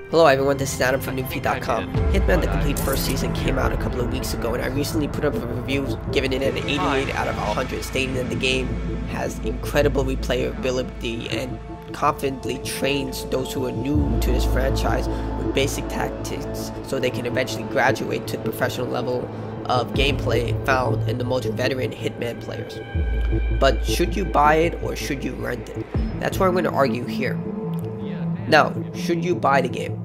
Hello everyone, this is Adam from NoobFeed.com. Hitman, the complete first season, came out a couple of weeks ago, and I recently put up a review giving it an 88 out of 100, stating that the game has incredible replayability and confidently trains those who are new to this franchise with basic tactics so they can eventually graduate to the professional level of gameplay found in the most veteran Hitman players. But should you buy it or should you rent it? That's where I'm going to argue here. Now, should you buy the game?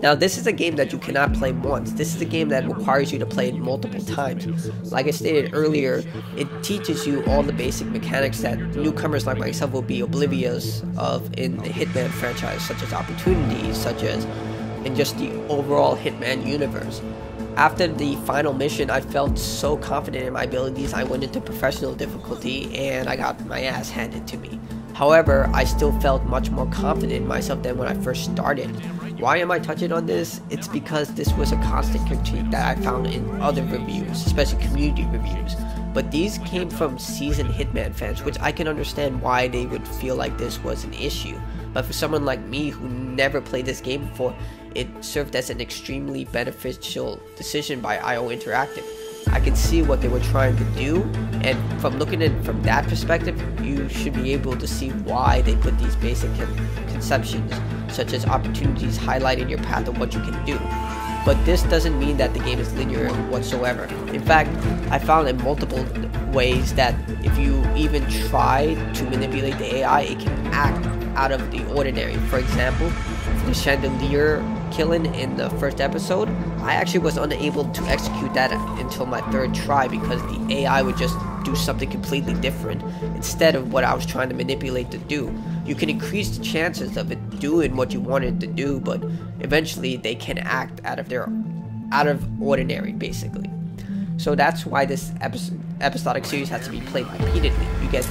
Now, this is a game that you cannot play once. This is a game that requires you to play it multiple times. Like I stated earlier, it teaches you all the basic mechanics that newcomers like myself will be oblivious of in the Hitman franchise, such as opportunities, such as in just the overall Hitman universe. After the final mission, I felt so confident in my abilities, I went into professional difficulty and I got my ass handed to me. However, I still felt much more confident in myself than when I first started. Why am I touching on this? It's because this was a constant critique that I found in other reviews, especially community reviews. But these came from seasoned Hitman fans, which I can understand why they would feel like this was an issue. But for someone like me who never played this game before, it served as an extremely beneficial decision by IO Interactive. I can see what they were trying to do, and from looking at it from that perspective, you should be able to see why they put these basic conceptions, such as opportunities highlighting your path of what you can do. But this doesn't mean that the game is linear whatsoever. In fact, I found in multiple ways that if you even try to manipulate the AI, it can act out of the ordinary. For example, the chandelier killing in the first episode, I actually was unable to execute that until my third try because the AI would just do something completely different instead of what I was trying to manipulate to do. You can increase the chances of it doing what you wanted to do, but eventually they can act out of ordinary, basically. So that's why this episodic series has to be played repeatedly. You get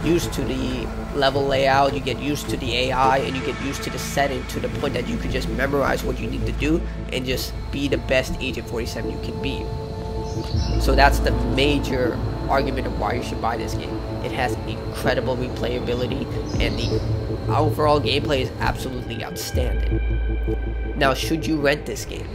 used to the level layout, you get used to the AI, and you get used to the setting to the point that you can just memorize what you need to do and just be the best Agent 47 you can be. So that's the major argument of why you should buy this game. It has incredible replayability and the overall gameplay is absolutely outstanding. Now, should you rent this game?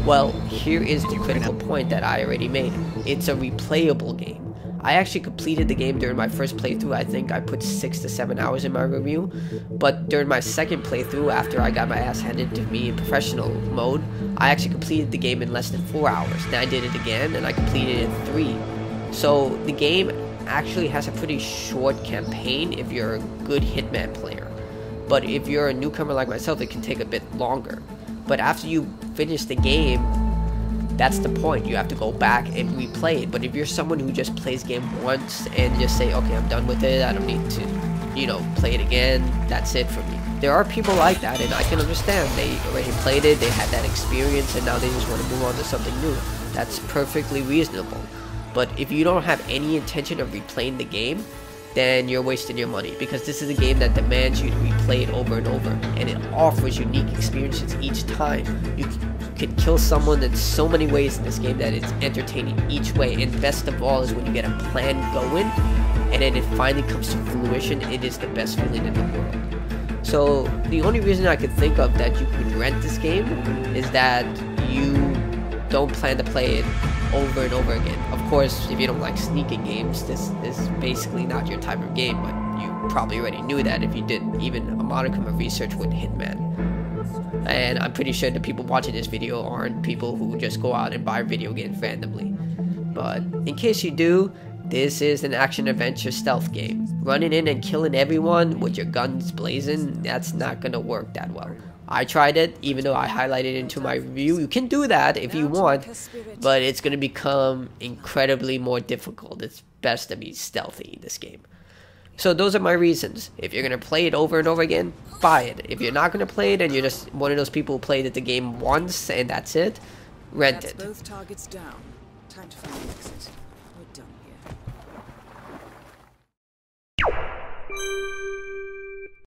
Well, here is the critical point that I already made. It's a replayable game. I actually completed the game during my first playthrough. I think I put 6 to 7 hours in my review, but during my second playthrough, after I got my ass handed to me in professional mode, I actually completed the game in less than 4 hours. Then I did it again and I completed it in 3. So the game actually has a pretty short campaign if you're a good Hitman player, but if you're a newcomer like myself, it can take a bit longer. But after you finish the game, that's the point. You have to go back and replay it. But if you're someone who just plays game once and just say, okay, I'm done with it, I don't need to, play it again, that's it for me. There are people like that, and I can understand. They already played it, they had that experience, and now they just want to move on to something new. That's perfectly reasonable. But if you don't have any intention of replaying the game, then you're wasting your money, because this is a game that demands you to replay it over and over, and it offers unique experiences each time. You can kill someone in so many ways in this game that it's entertaining each way, and best of all is when you get a plan going and then it finally comes to fruition, it is the best feeling in the world. So the only reason I could think of that you could rent this game is that you don't plan to play it over and over again. Of course, if you don't like sneaking games, this is basically not your type of game, but you probably already knew that if you did even a modicum of research with Hitman. And I'm pretty sure the people watching this video aren't people who just go out and buy video games randomly. But in case you do, this is an action-adventure stealth game. Running in and killing everyone with your guns blazing, that's not gonna work that well. I tried it, even though I highlighted it into my review. You can do that if you want, but it's going to become incredibly more difficult. It's best to be stealthy in this game. So those are my reasons. If you're going to play it over and over again, buy it. If you're not going to play it and you're just one of those people who played the game once and that's it, rent it. Both targets down. Time to find an exit. We're done here.